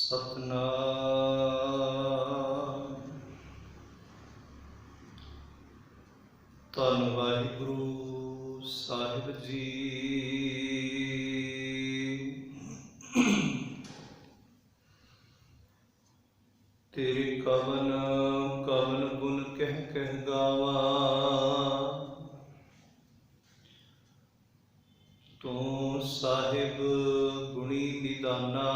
सतनाम। धन वाहिगुरु साहिब जी। तेरे कवन कवन गुण कह कह गावा, तू साहिब गुणी निदाना।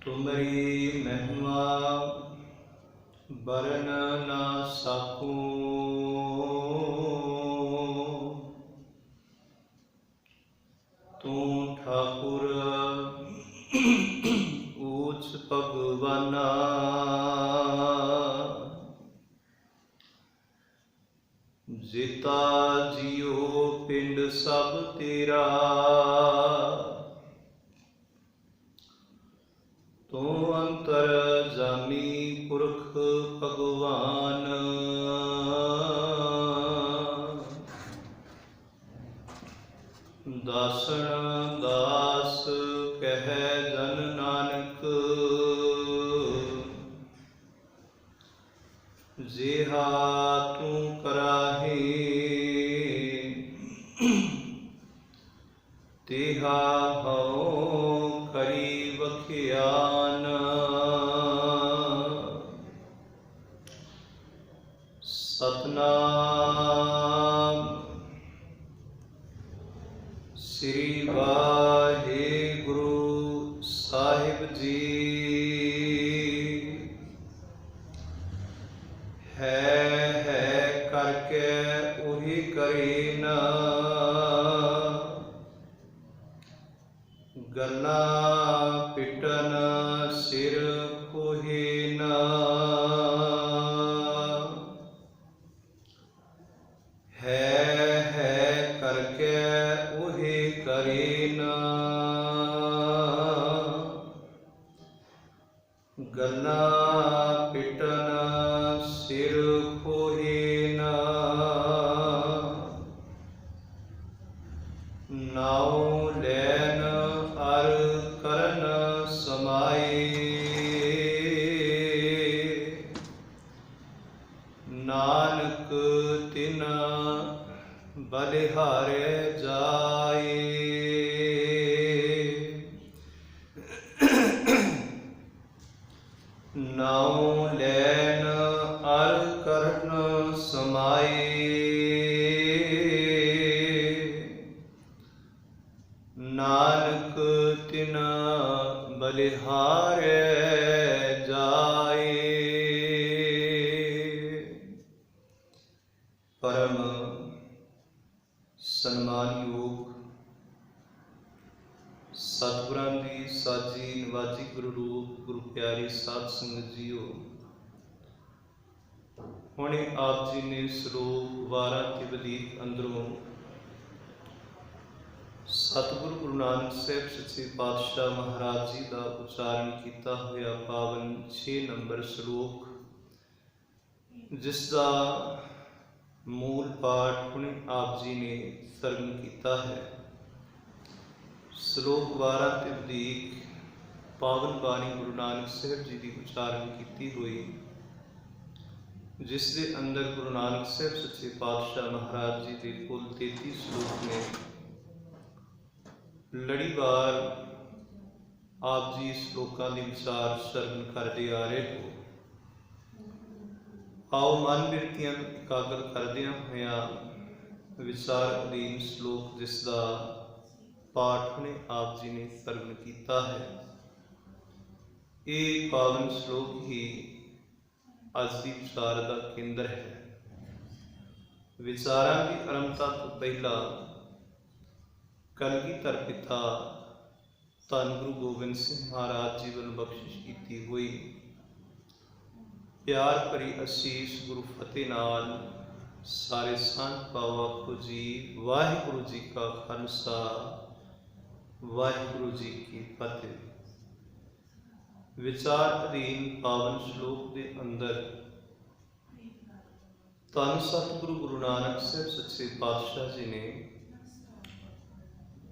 तुमरी महिमा बरन ना सकूं, तू ठाकुर ऊच भगवाना। जिता जियो पिंड सब तेरा, तू अंतर जामी पुरख भगवान। दासन दास कह जन नानक, जिहा तू कराही तिहा हऊँ करी बखियान। सतनाम। श्री वाहिगुरु साहिब जी। है करके उही करे न, गल्ला पिटन सिर कोहे न। है करके उही करे न, गल्ला पिटन सिर कोहे न। नाउ लैन अर करन समाए, नानक तिन बलिहारे जाए। नाउ लैन अर करन समाए, नानक तिन बलिहारे जाए। परम सन्मानयोग सतगुरां दी साजी नवाजी गुरु रूप गुरु प्यारी साध संगत जीओ। हुणे आप जी ने श्लोक 12 के वधीक अंदरों सतगुरु गुरु नानक साहब सच्चे पातशाह महाराज जी का उच्चारण किया होया पावन 6 नंबर श्लोक, जिसका मूल पाठ हुणे आप जी ने सरन किया है। श्लोक 12 के वधीक पावन बाणी गुरु नानक साहब जी की उच्चारण की हुई, जिस दे अंदर गुरु नानक साहब सच्चे पातशाह महाराज जी के कुल 33 श्लोक ने। लड़ीवार आप जी श्लोकों के विचार सरन करते आ रहे हो। आओ मन बिरतियां एकाग्र करदियां होया विचार अधीन श्लोक जिसका पाठ ने आप जी ने सरन किया है। ये पावन श्लोक ही अज की विचार का केंद्र है। विचारां की आरंभता तो पहला कलगीधर पिता धन गुरु गोबिंद सिंह महाराज जी वालों बख्शिश की हुई प्यार भरी असीस गुरु फतेह नाल सारे संत पाओ आखो जी। वाहिगुरु जी का खालसा वाहिगुरु जी की फतेह। विचार अधीन पावन श्लोक के अंदर धन सतगुरु गुरु नानक साहब सच्चे पातशाह जी ने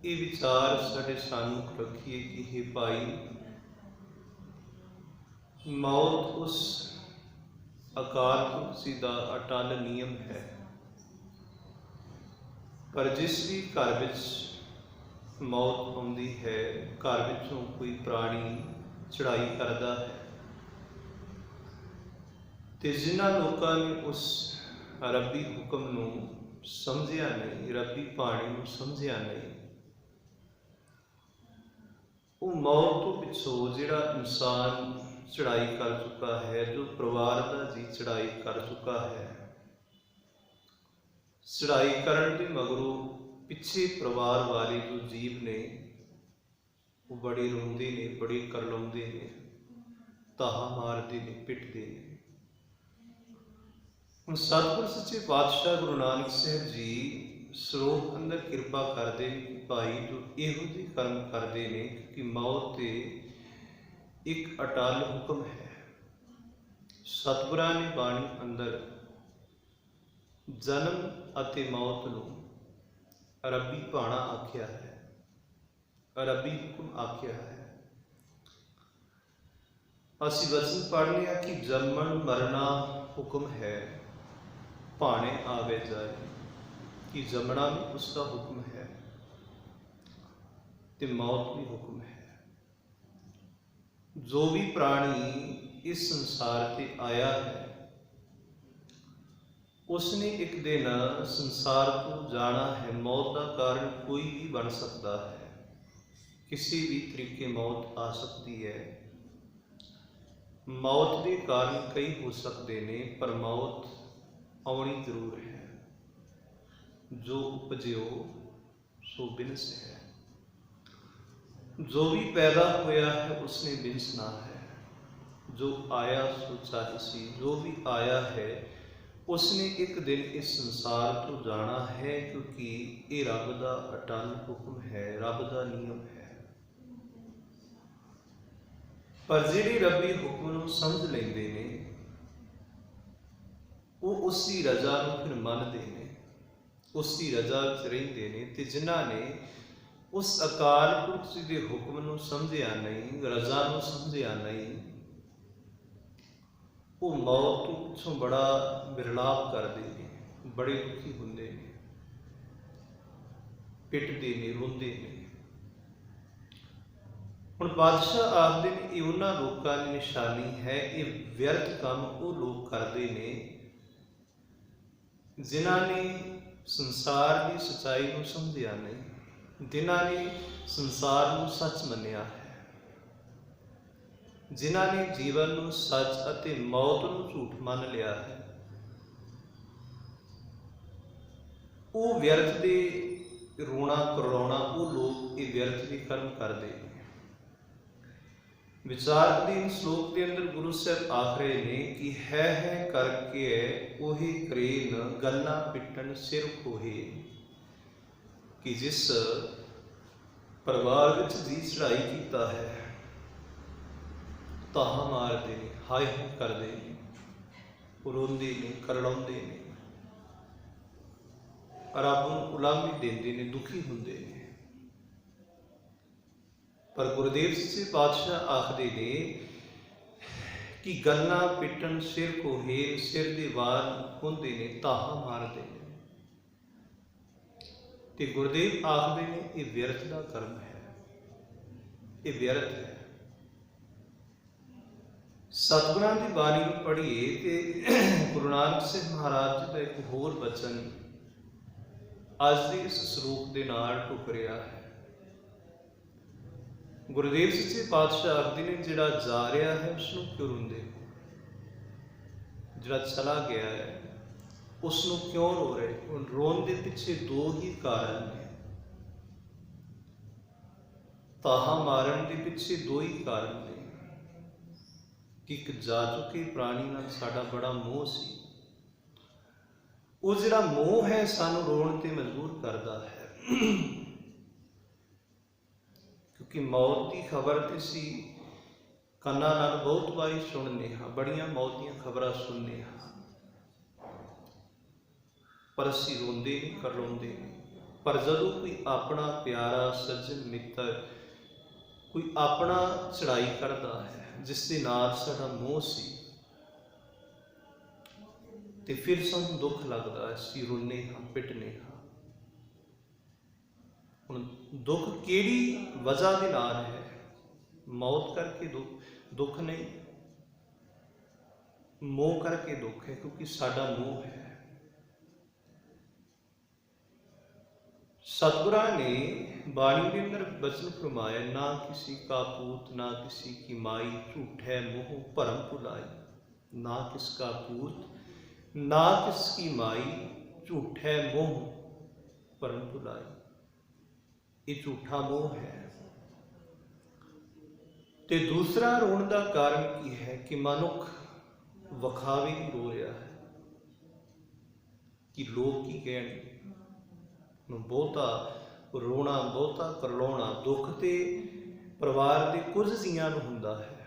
ਇਹ ਵਿਚਾਰ ਸਾਡੇ ਸਾਹਮਣੇ ਰੱਖੀਏ ਕਿ हे ਭਾਈ, ਮੌਤ ਉਸ ਅਕਾਲ ਪੁਰਖ ਦਾ ਅਟਲ ਨਿਯਮ ਹੈ, ਪਰ ਜਿਸ ਵੀ ਘਰ ਵਿੱਚ ਮੌਤ ਆਉਂਦੀ ਹੈ, ਘਰ ਵਿੱਚੋਂ ਕੋਈ ਪ੍ਰਾਣੀ ਚੜ੍ਹਾਈ ਕਰਦਾ ਹੈ, ਤੇ ਜਿਨ੍ਹਾਂ ਲੋਕਾਂ ਨੇ ਉਸ ਰੱਬੀ ਹੁਕਮ ਨੂੰ ਸਮਝਿਆ ਨਹੀਂ, ਰੱਬੀ ਬਾਣੀ ਨੂੰ ਸਮਝਿਆ ਨਹੀਂ, ਉਹ ਮੌਤ ਤੋਂ ਪਿੱਛੋਂ ਜਿਹੜਾ ਇਨਸਾਨ ਚੜ੍ਹਾਈ ਕਰ ਚੁੱਕਾ ਹੈ, ਜੋ ਪਰਿਵਾਰ ਦਾ ਜੀ ਚੜ੍ਹਾਈ ਕਰ ਚੁੱਕਾ ਹੈ, ਚੜ੍ਹਾਈ ਕਰਨ ਦੇ ਮਗਰੋਂ ਪਿੱਛੇ ਪਰਿਵਾਰ ਵਾਲੇ ਜੋ ਜੀਵ ਨੇ ਉਹ ਬੜੇ ਰੋਂਦੇ ਨੇ, ਬੜੇ ਕਰਲਾਉਂਦੇ ਨੇ, ਤਾਹਾ ਮਾਰਦੇ ਨੇ, ਪਿੱਟਦੇ ਨੇ। ਹੁਣ ਸਤਿਗੁਰ ਸੱਚੇ ਪਾਤਸ਼ਾਹ ਗੁਰੂ ਨਾਨਕ ਸਾਹਿਬ ਜੀ ਸਰੋਵਰ ਅੰਦਰ ਕਿਰਪਾ ਕਰਦੇ ਨੇ ਕਿ ਭਾਈ ਜੋ ਇਹੋ ਜਿਹੇ ਕਰਮ ਕਰਦੇ ਨੇ, ਕਿ ਮੌਤ ਤੇ ਇੱਕ ਅਟਲ ਹੁਕਮ ਹੈ। ਸਤਿਗੁਰਾਂ ਨੇ ਬਾਣੀ ਅੰਦਰ ਜਨਮ ਅਤੇ ਮੌਤ ਨੂੰ ਰੱਬੀ ਭਾਣਾ ਆਖਿਆ ਹੈ, ਰੱਬੀ ਹੁਕਮ ਆਖਿਆ ਹੈ। ਅਸੀਂ ਵਚਨ ਪੜ੍ਹਨੇ ਆ ਕਿ ਜੰਮਣ ਮਰਨਾ ਹੁਕਮ ਹੈ, ਭਾਣੇ ਆਵੇ ਜਾਏ, ਕਿ ਜੰਮਣਾ ਵੀ ਉਸਦਾ ਹੁਕਮ ਹੈ ਤੇ ਮੌਤ ਵੀ ਹੁਕਮ ਹੈ। ਜੋ ਵੀ ਪ੍ਰਾਣੀ ਇਸ ਸੰਸਾਰ ਤੇ ਆਇਆ ਹੈ, ਉਸਨੇ ਇੱਕ ਦਿਨ ਸੰਸਾਰ ਤੋਂ ਜਾਣਾ ਹੈ। ਮੌਤ ਦਾ ਕਾਰਨ ਕੋਈ ਵੀ ਬਣ ਸਕਦਾ ਹੈ, ਕਿਸੇ ਵੀ ਤਰੀਕੇ ਮੌਤ ਆ ਸਕਦੀ ਹੈ। ਮੌਤ ਦੇ ਕਾਰਨ ਕਈ ਹੋ ਸਕਦੇ ਨੇ, ਪਰ ਮੌਤ ਆਉਣੀ ਜ਼ਰੂਰ ਹੈ। ਜੋ ਉਪਜਿਓ ਸੋ ਬਿਨਸ ਹੈ, ਜੋ ਵੀ ਪੈਦਾ ਹੋਇਆ ਹੈ ਉਸਨੇ ਬਿਨਸਣਾ ਹੈ। ਜੋ ਆਇਆ ਸੋ ਚਾਹੀਸੀ, ਜੋ ਵੀ ਆਇਆ ਹੈ ਉਸਨੇ ਇੱਕ ਦਿਨ ਇਸ ਸੰਸਾਰ ਤੋਂ ਜਾਣਾ ਹੈ, ਕਿਉਂਕਿ ਇਹ ਰੱਬ ਦਾ ਅਟਲ ਹੁਕਮ ਹੈ, ਰੱਬ ਦਾ ਨਿਯਮ ਹੈ। ਪਰ ਜਿਹੜੇ ਰੱਬੀ ਹੁਕਮ ਨੂੰ ਸਮਝ ਲੈਂਦੇ ਨੇ, ਉਹ ਉਸ ਦੀ ਰਜ਼ਾ ਨੂੰ ਫਿਰ ਮੰਨਦੇ ਨੇ, ਉਸ ਦੀ ਰਜ਼ਾ ਵਿੱਚ ਰਹਿੰਦੇ ਨੇ। ਤੇ ਜਿਨ੍ਹਾਂ ਨੇ ਉਸ ਅਕਾਲ ਪੁਰਖ ਜੀ ਦੇ ਹੁਕਮ ਨੂੰ ਸਮਝਿਆ ਨਹੀਂ, ਰਜ਼ਾ ਨੂੰ ਸਮਝਿਆ ਨਹੀਂ, ਉਹ ਮੌਤ ਤੋਂ ਪਿੱਛੋਂ ਬੜਾ ਵਿਰਲਾਪ ਕਰਦੇ ਨੇ, ਬੜੇ ਦੁਖੀ ਹੁੰਦੇ ਨੇ, ਪਿੱਟਦੇ ਨੇ, ਰੋਂਦੇ ਨੇ। ਹੁਣ ਪਾਤਸ਼ਾਹ ਆਖਦੇ ਨੇ ਇਹ ਉਹਨਾਂ ਲੋਕਾਂ ਦੀ ਨਿਸ਼ਾਨੀ ਹੈ, ਇਹ ਵਿਅਰਥ ਕੰਮ ਉਹ ਲੋਕ ਕਰਦੇ ਨੇ ਜਿਨ੍ਹਾਂ ਨੇ ਸੰਸਾਰ ਦੀ ਸੱਚਾਈ ਨੂੰ ਸਮਝਿਆ ਨਹੀਂ, ਜਿਨ੍ਹਾਂ ਨੇ ਸੰਸਾਰ ਨੂੰ ਸੱਚ ਮੰਨਿਆ ਹੈ, ਜਿਨ੍ਹਾਂ ਨੇ ਜੀਵਨ ਨੂੰ ਸੱਚ ਅਤੇ ਮੌਤ ਨੂੰ ਝੂਠ ਮੰਨ ਲਿਆ ਹੈ। ਉਹ ਵਿਅਰਥ ਦੇ ਰੋਣਾ ਕਰਲਾਉਣਾ, ਉਹ ਲੋਕ ਇਹ ਵਿਅਰਥ ਦੇ ਕਰਮ ਕਰਦੇ ਨੇ। ਵਿਚਾਰ ਅਧੀਨ ਸ਼ਲੋਕ ਦੇ ਅੰਦਰ ਗੁਰੂ ਸਾਹਿਬ ਆਖ ਰਹੇ ਨੇ ਕਿ ਹੈ ਕਰਕੇ ਉਹੀ ਕਰੀਨ ਗੱਲਾਂ ਪਿੱਟਣ ਸਿਰ ਖੋਹੇ, ਕਿ ਜਿਸ ਪਰਿਵਾਰ ਵਿੱਚ ਜੀ ਚੜ੍ਹਾਈ ਕੀਤਾ ਹੈ, ਤਾਹਾ ਮਾਰਦੇ ਨੇ, ਹਾਏ ਹਾਏ ਕਰਦੇ ਨੇ, ਰੋਂਦੇ ਨੇ, ਕਰਲਾਉਂਦੇ ਨੇ, ਰੱਬ ਨੂੰ ਉਲਾਮੀ ਦਿੰਦੇ ਨੇ, ਦੁਖੀ ਹੁੰਦੇ ਨੇ। ਪਰ ਗੁਰਦੇਵ ਸੱਚੇ ਪਾਤਸ਼ਾਹ ਆਖਦੇ ਨੇ ਕਿ ਗੱਲਾਂ ਪਿੱਟਣ ਸਿਰ ਕੋਹੇ, ਸਿਰ ਦੇ ਵਾਰ ਖੁੰਦੇ ਨੇ, ਤਾਹਾ ਮਾਰਦੇ ਨੇ। ਤੇ ਗੁਰਦੇਵ ਆਖਦੇ ਨੇ ਇਹ ਵਿਅਰਥ ਦਾ ਕਰਮ ਹੈ, ਇਹ ਵਿਅਰਥ ਹੈ। ਸਤਿਗੁਰਾਂ ਦੀ ਬਾਣੀ ਨੂੰ ਪੜ੍ਹੀਏ ਤੇ ਗੁਰੂ ਨਾਨਕ ਸਾਹਿਬ ਮਹਾਰਾਜ ਜੀ ਦਾ ਇੱਕ ਹੋਰ ਬਚਨ ਅੱਜ ਦੇ ਇਸ ਸਰੂਪ ਦੇ ਨਾਲ ਢੁੱਕ ਰਿਹਾ ਹੈ। ਗੁਰਦੇਵ ਸੱਚੇ ਪਾਤਸ਼ਾਹ ਆਖਦੇ ਨੇ ਜਿਹੜਾ ਜਾ ਰਿਹਾ ਹੈ ਉਸ ਨੂੰ ਕਿਉਂ ਰੋਂਦੇ ਹੋ, ਜਿਹੜਾ ਚਲਾ ਗਿਆ ਹੈ ਉਸ ਨੂੰ ਕਿਉਂ ਰੋ ਰਹੇ ਹੋ। ਰੋਣ ਦੇ ਪਿੱਛੇ ਦੋ ਹੀ ਕਾਰਨ ਨੇ, ਤਾਹਾ ਮਾਰਨ ਦੇ ਪਿੱਛੇ ਦੋ ਹੀ ਕਾਰਨ ਨੇ ਕਿ ਇੱਕ ਜਾ ਚੁੱਕੇ ਪ੍ਰਾਣੀ ਨਾਲ ਸਾਡਾ ਬੜਾ ਮੋਹ ਸੀ। ਉਹ ਜਿਹੜਾ ਮੋਹ ਹੈ ਸਾਨੂੰ ਰੋਣ ਤੇ ਮਜਬੂਰ ਕਰਦਾ ਹੈ, ਕਿਉਂਕਿ ਮੌਤ ਦੀ ਖਬਰ ਤੇ ਸੀ ਕੰਨਾਂ ਨਾਲ ਬਹੁਤ ਵਾਰੀ ਸੁਣਨੇ ਹਾਂ, ਬੜੀਆਂ ਮੌਤ ਦੀਆਂ ਖਬਰਾਂ ਸੁਣਨੇ ਹਾਂ, ਪਰ ਅਸੀਂ ਰੋਂਦੇ ਨਹੀਂ, ਕਰਲਾਉਂਦੇ ਨਹੀਂ। पर जदों कोई अपना प्यारा सज्जन मित्र कोई अपना चढ़ाई करता है जिस दे नाल साडा मोह सी, ते फिर सानूं दुख लगदा है, असीं रोने हाँ, पिटने हाँ। हुण दुख किहड़ी वजह दे नाल है? मौत करके दुख नहीं, मोह करके दुख है, क्योंकि साडा मोह है। सतगुरां ने बाणी के अंदर वचन फरमाया, ना किसी का पूत ना किसी की माई, झूठे मोह भरम भुलाई। ना किसका पूत ना किसकी माई, झूठे मोह भरम भुलाई। ये झूठा मोह है। ते दूसरा रोण का कारण की है कि मनुख वखावे ही रो रहा है कि लोग की कहणगे। बहुता रोना, बहुता करलाउणा दुख ते परिवार के कुछ जीआं नूं हुंदा है,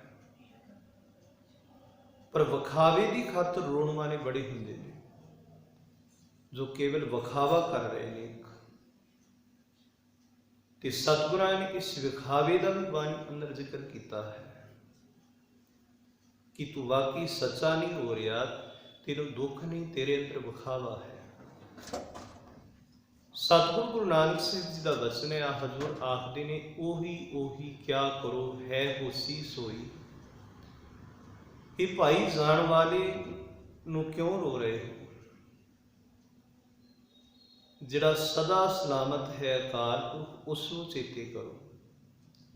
पर वखावे की खातर रोण वाले बड़े हुंदे ने जो केवल वखावा कर रहे हैं। ते सतगुरां ने इस विखावे का भी बाणी अंदर जिक्र किया है कि तू वाकई सच्चा नहीं हो रहा, तेरे दुख नहीं, तेरे अंदर विखावा है। सतगुरु गुरु नानक साहिब जी का वचन है, हजूर आखदे ने, ओही ओही क्या करो है होसी सोई। ये भाई जान वाले नूं क्यों रो रहे हो? जिहड़ा सदा सलामत है अकाल पुरख, उसनूं चेते करो।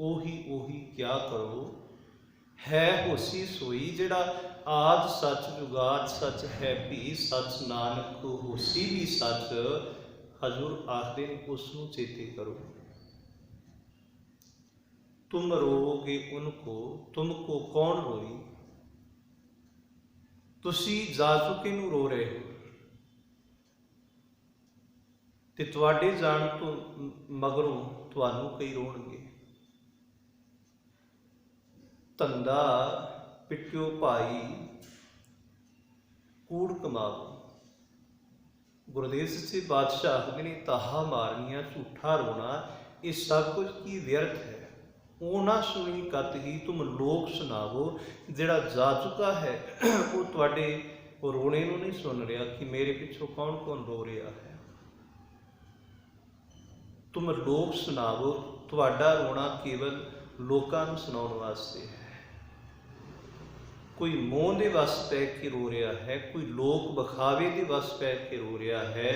ओही ओही क्या करो है होसी सोई। जिहड़ा आद सच जुगाद सच है भी सच, नानक होसी भी सच। हजूर आखदे ने, उसनूं चेते करो। तुम रोओगे उनको, तुमको कौन रोई। तुसी जा चुके नूं रो रहे हो, ते तुहाडे जाण तो मगरों तुहानूं कई रोणगे। धंधा पिट्यो भाई कूड़ कमावो। गुरुदेव सच्चे पातशाह आखदे ने, ताहा मारनिया झूठा रोना, ये सब कुछ की व्यर्थ है। ओ ना सुनी कत ही तुम लोक सुनावो। जिहड़ा जा चुका है वो तुहाडे रोने नूं नहीं सुन रहा कि मेरे पिछों कौन कौन रो रहा है। तुम लोक सुनावो, तुहाडा रोना केवल लोकां नूं सुनाउण वास्ते है। कोई मोह के वस पै के रो रहा है, कोई लोक विखावे के वस पै के रो रहा है।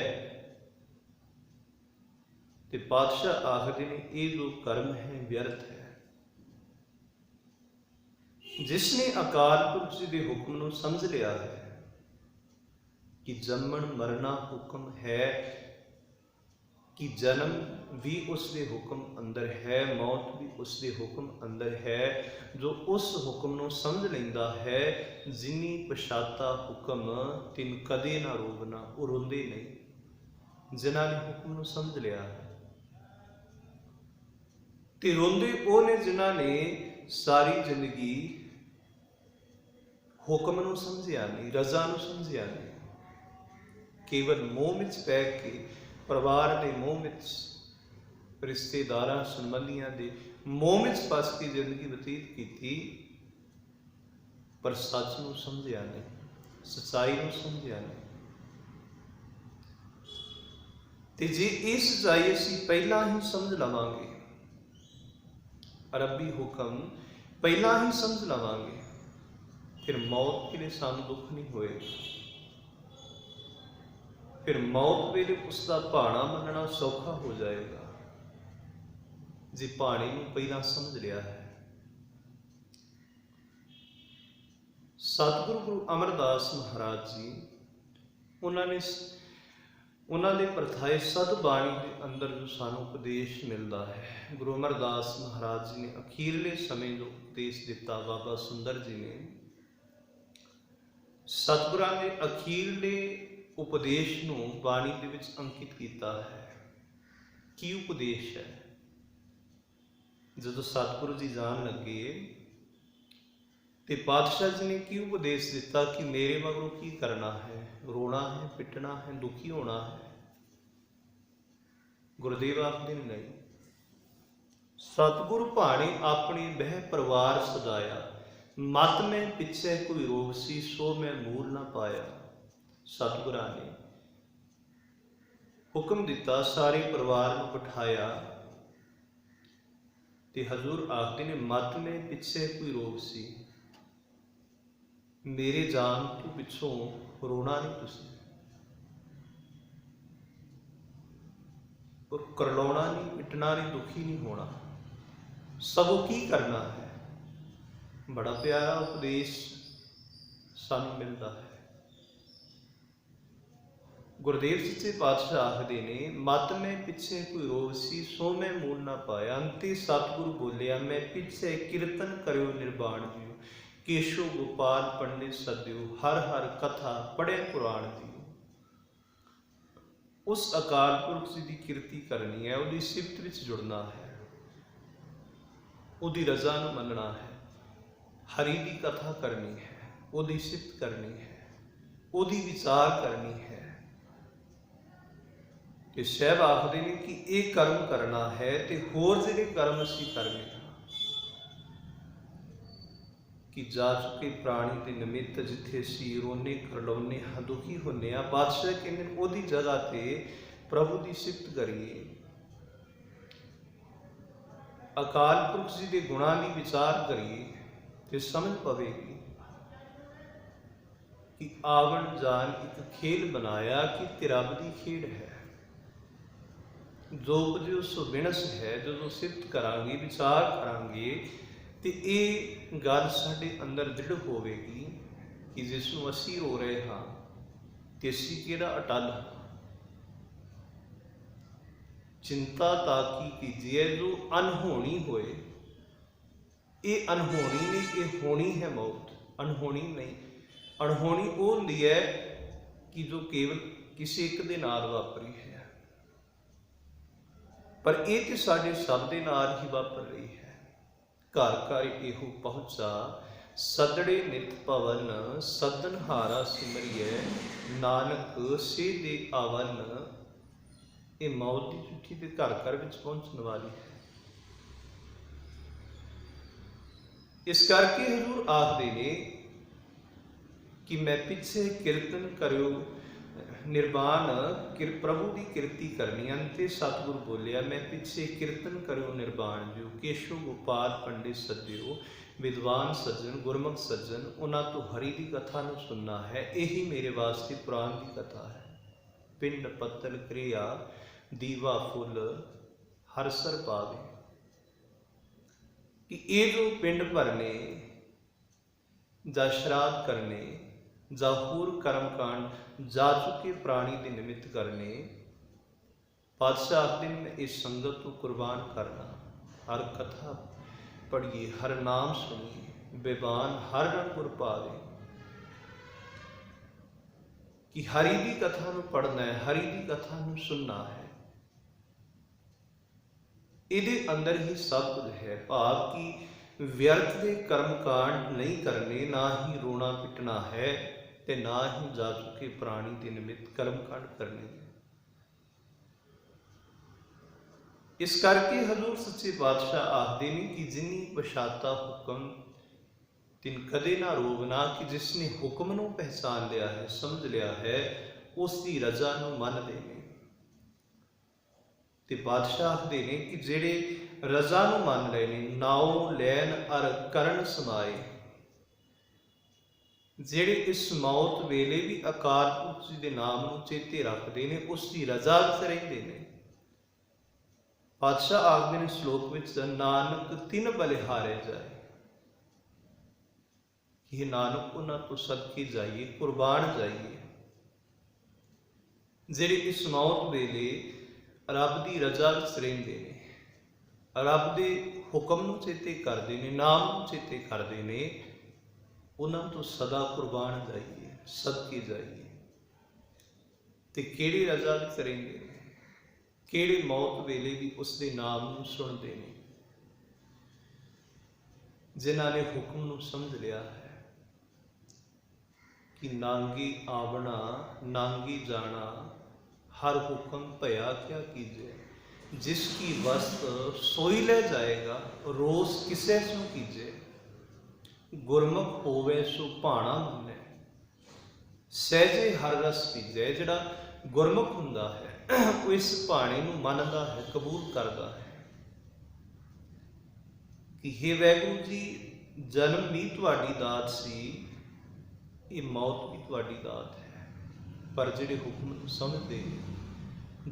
ते पातशाह आखदे ने, ये जो कर्म है व्यर्थ है। जिसने अकाल पुरख जी के हुक्म नूं समझ लिया है कि जन्मण मरना हुक्म है, कि जन्म भी उसके हुक्म अंदर है, मौत भी उसके हुक्म अंदर है। जो उस हुक्म नूं समझ लैंदा है, जिनी पछाता हुक्म तिन कदे ना रोवना। वो रोंदे नहीं जिन्हां ने हुक्म नूं समझ लिया है। ते रोंदे वो ने जिन्हां ने सारी जिंदगी हुक्म नूं समझिया नहीं, रजा नूं समझिया नहीं। केवल मोह विच पै के, परिवार के मोह विच, रिश्तेदारां संबंधियां दे मोह विच फस के जिंदगी बतीत की, पर सच नूं समझिया नहीं, सच्चाई नूं समझिया नहीं। ते जे ये सच्चाई असीं पहलां ही समझ लवांगे, रब्बी हुक्म पहलां ही समझ लवांगे, फिर मौत के लिए सानूं दुख नहीं होएगा। फिर मौत वेले उसका भाणा मनना सौखा हो जाएगा, जे भाणे नूं पहलां समझ लिया है। सतगुरु गुरु अमरदास महाराज जी, उन्होंने प्रथाए सद बाणी के अंदर जो सानू उपदेश मिलता है, गुरु अमरदास महाराज जी ने अखीरले समय जो उपदेश दिता, बाबा सुंदर जी ने सतगुरां ने अखीरले उपदेश नूं बाणी दे विच अंकित किया है। की उपदेश है? जदों सतगुरु जी जान लगे तो पातशाह जी ने की उपदेश दिता कि मेरे मगरों की करना है, रोना है, पिटना है, दुखी होना है। ਗੁਰਦੇਵ ਆਖਦੇ ਨੇ ਨਹੀਂ, ਸਤਿਗੁਰ ਭਾਣੇ ਆਪਣੀ ਬਹਿ ਪਰਿਵਾਰ ਸਦਾਇਆ, ਮਤ ਮੈਂ ਪਿੱਛੇ ਕੋਈ ਰੋਗ ਸੀ ਸੋ ਮੈਂ ਮੂਲ ਨਾ ਪਾਇਆ। ਸਤਿਗੁਰਾਂ ਨੇ ਹੁਕਮ ਦਿੱਤਾ, ਸਾਰੇ ਪਰਿਵਾਰ ਨੂੰ ਬਿਠਾਇਆ ਤੇ ਹਜ਼ੂਰ ਆਖਦੇ ਨੇ ਮਤ ਮੈਂ ਪਿੱਛੇ ਕੋਈ ਰੋਗ ਸੀ, ਮੇਰੇ ਜਾਨ ਤੋਂ ਪਿੱਛੋਂ ਰੋਣਾ ਨਹੀਂ ਤੁਸੀਂ, और करलाउना नहीं, मिटना नहीं, दुखी नहीं होना, सबों की करना है। बड़ा प्यारा उपदेश सानू मिलता है। गुरदेव सच्चे पातशाह आखदे ने मत मैं पिछे कोई रोग सी सो मैं मूल ना पाया, अंते सतगुरु बोलिया मैं पिछे कीर्तन करियो निर्वाण जियो, केशव गोपाल पंडित सदियो, हर हर कथा पढ़े पुराण जियो। उस अकाल पुरख जी की किरती करनी है, उसकी सिफत विच जुड़ना है, उसकी रजा नूं मनना है, हरि की कथा करनी है, उसकी सिफत करनी है, उसकी विचार करनी है। ते साहब आखदे ने कि ये कर्म करना है ते होर जिहड़े कर्म असीं करने कि जा चुके प्राणी के निमित्त जिथे असीं रोने करलाउने हाँ, दुखी होने हाँ, बादशाह कहते ओदी जगह ते प्रभु की सिफत करिए, अकाल पुरख जी के गुणां की विचार करिए ते समझ पवेगी कि आवन जान एक खेल बनाया कि ते रब की खेड है, जो कुछ उस विनस है। जो सिफत करांगे विचार करांगे तो ये गल साडे अंदर दृढ़ होवेगी कि जिसनों असीं रो रहे हाँ ते असीं किहड़ा अटल हाँ। चिंता ताकी कीजिए जो अनहोनी होए, ये अनहोनी नहीं, ये होनी है मौत, अनहोनी नहीं। अनहोनी वो हुंदी है कि जो केवल किसी एक दे नाल वापरी है, पर ये तो साडे सब दे नाल ही वापर रही है। घर घर एहो पहुँचा सदड़े नित भवन, सदनहारा सिमरिए नानक से दे आवन। ये मौत की चिट्ठी ते घर घर विच पहुँचण वाली है। इस करके हजूर आखदे ने कि मैं पिछे कीर्तन करियो निर्वाण, प्रभु की कीर्ति करनी। अंते सतगुरु बोलिया मैं पिछे कीर्तन करियो निर्वाण जियो, केशव गोपाल पंडित सदियो, विद्वान सज्जन गुरमुख सज्जन, उन्होंने तो हरि की कथा नूं सुनना है। यही मेरे वास्ते पुराण की कथा है। पिंड पत्तल क्रिया दीवा फुल हरसर पावे, कि ये जो पिंड भरने जा श्राद्ध करने जा होर कर्मकांड जा चुके प्राणी के निमित्त करने, पातशाह आखदे ने इस संगत को कुर्बान करना। हर कथा पढ़िए, हर नाम सुनिए, बेबान हर रंग गुर पावे। कि हरि की कथा में पढ़ना है, हरि की कथा में सुनना है। इहदे अंदर ही सब कुछ है। भाव कि व्यर्थ के कर्मकांड नहीं करने, ना ही रोना पिटना है ते ना ही जा चुके प्राणी के निमित्त कर्मकांड करने। इस करके हजूर सच्चे पातशाह आखदे ने कि जिन्नी पछाता हुक्म तिन कदे ना रोगना, कि जिसने हुक्म नूं पहचान लिया है, समझ लिया है, उसकी रजा नूं मनदे ने। ते पातशाह आखदे ने कि जिहड़े रजा नूं मन लए ने, नाओ लैन अर करन समाए, जिहड़े इस मौत वेले भी अकाल पुरख जी दे नाम नूं चेते रखदे ने, उसकी रजा विच रहिंदे ने। पातशाह आखदे ने श्लोक विच, नानक तिन बलिहारे जाए, कि नानक उन्हां तो सदके जाइए, कुर्बान जाइए, जिहड़े इस मौत वेले रब की रजा विच रहिंदे ने, रब दे हुक्म नूं चेते करदे ने, नाम नूं चेते करदे ने, उन्हां तो सदा कुर्बान जाइए, सदके जाइए। ते किहड़ी रजा विच रहिंदे ने, किहड़े मौत वेले भी उसके नाम नूं सुनदे ने, जिन्हां ने हुक्म नूं समझ लिया है कि नांगी आवना नांगी जाना, हर हुक्म भया क्या कीजे। जिसकी वस्त सोई ले जाएगा, रोस किसे सु कीजे, गुरमुख होवे सो भाणा मन्ने, सहजे हर रस पीजे। जिहड़ा गुरमुख हुंदा है वो इस भाणे नूं मनदा है, कबूल करदा है कि हे वैगुरू जी, जन्म भी तुहाडी दात सी, ये मौत भी तुहाडी दात है। पर जिहड़े हुक्म नूं समझदे,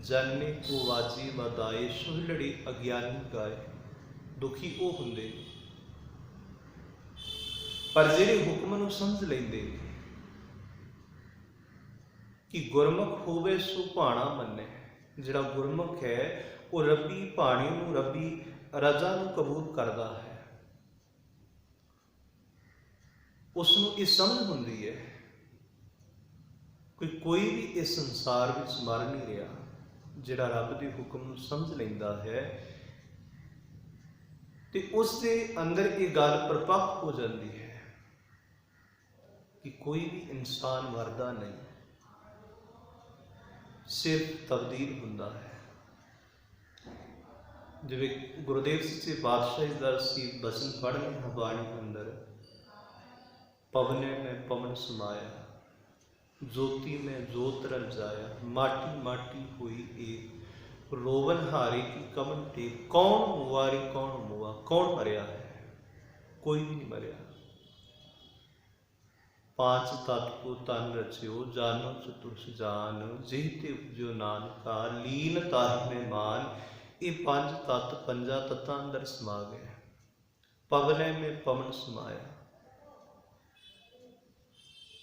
जाने को वाजी वदाए, सुहलड़ी अज्ञानी गाए, दुखी वो हुंदे। पर जिहड़े हुक्म नूं समझ लैंदे कि गुरमुख होवे सो भाणा मन्ने, जिहड़ा गुरमुख है वो रब्बी भाणी नूं, रब्बी रजा नूं कबूल करदा है। उसनूं ये समझ हुंदी है कि कोई भी इस संसार विच मर नहीं रहा। जिहड़ा रब दे हुक्म नूं समझ लैंदा है ते उस दे अंदर ये गल प्रपक्ष हो जाती है कि कोई भी इंसान मरदा नहीं, सिर्फ तब्दील हुंदा है। जिवें गुरुदेव सच्चे पातशाह दा असीं बचन पढ़ने हां बाणी अंदर, पवने में पवन समाया, ज्योति में जोत रल जाया, माटी माटी हुई एक, रोवन हारे की कमन टेक। कौन मुआ रे कौन मुआ, कौन मरिया है? कोई भी नहीं मरिया। पांच तत्व को तन रचियो, जानो चतुर्थ जान, जेते उपजो नानका, लीन ताहि में मान। ये पांच तत्व पंजा तत्तां अंदर समा गए। पवने में पवन समाया,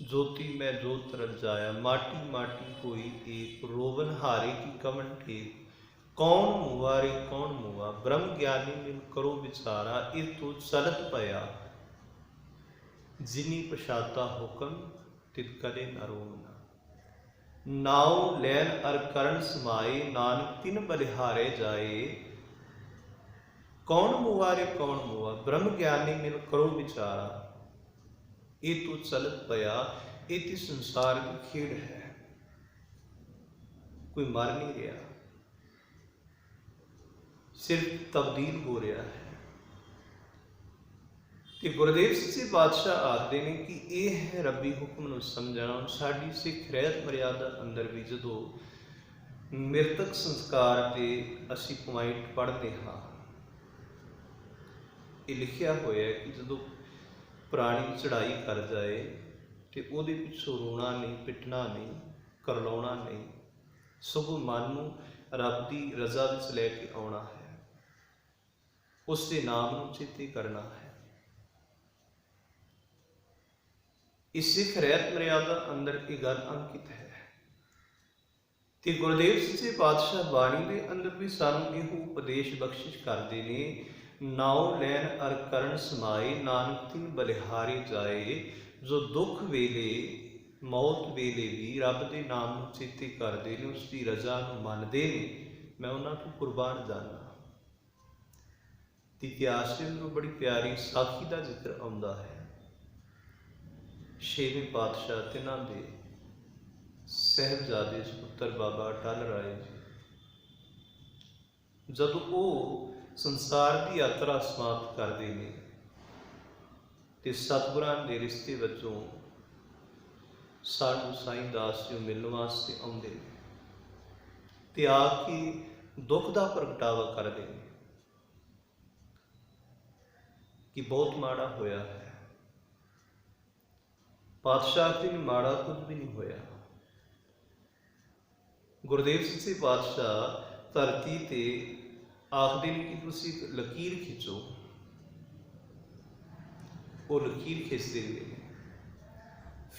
ज्योति में जोत रल जाया, माटी माटी हुई एक, रोवन हारे की कमन टेक। कौन मुआ रे कौन मुआ, ब्रह्म ज्ञानी मिल करो विचारा, ये तो चलत पया, जिनी पछाता हुक्म तित कदे न रोना। नाव लैन अर करण समाए, नानक तिन बलिहारे जाए। कौन मुआ रे कौन मुआ, ब्रह्म ज्ञानी मिल करो विचारा, ये तो चलत पया। ये तो संसार की खेड़ है, कोई मर नहीं रहा, सिर्फ तब्दील हो रहा है। तो गुरुदेव सच्चे पातशाह आखते हैं कि यह है रब्बी हुक्म नूं समझना। साडी सिख रहत मर्यादा अंदर भी जदों मृतक संस्कार के असीं पॉइंट पढ़ते हाँ, ये लिखिया होया है कि जदों प्राणी चढ़ाई कर जाए तो उहदे पिछों रोना नहीं, पिटना नहीं, करलाउणा नहीं, सगों मन नूं रब दी रजा विच लैके आउणा है, उसके नाम नूं चेते करना है। इस सिख रहत मर्यादा अंदर ये गल अंकित है। तो गुरुदेव सच्चे पातशाह बाणी के अंदर भी सानूं इहो उपदेश बख्शिश करते हैं, नाव लैन अर करण समाए, नानक तिन बलिहारे जाए। जो दुख वेले मौत वेले भी रब के नाम नूं चेते करते हैं, उसकी रजा नूं मनदे ने, मैं उन्हां तों कुर्बान जाना। इतिहास में बड़ी प्यारी साखी का जिक्र आउंदा है। छेवें पातशाह तिन्हां दे साहिबजादे सुपुत्र बाबा अटल राय जी, जदों वो संसार की यात्रा समाप्त करते हैं तो सतगुरां दे रिश्ते वजों साधु साईं दास जी मिलने वास्ते आउंदे ने ते आके दुख का प्रगटावा करते हैं कि बहुत माड़ा होया है। पातशाह जी ने माड़ा कुछ भी नहीं होया। गुरुदेव सच्चे पातशाह धरती ते आखदे ने कि तुसीं लकीर खिंचो, वो लकीर खिंचते हुए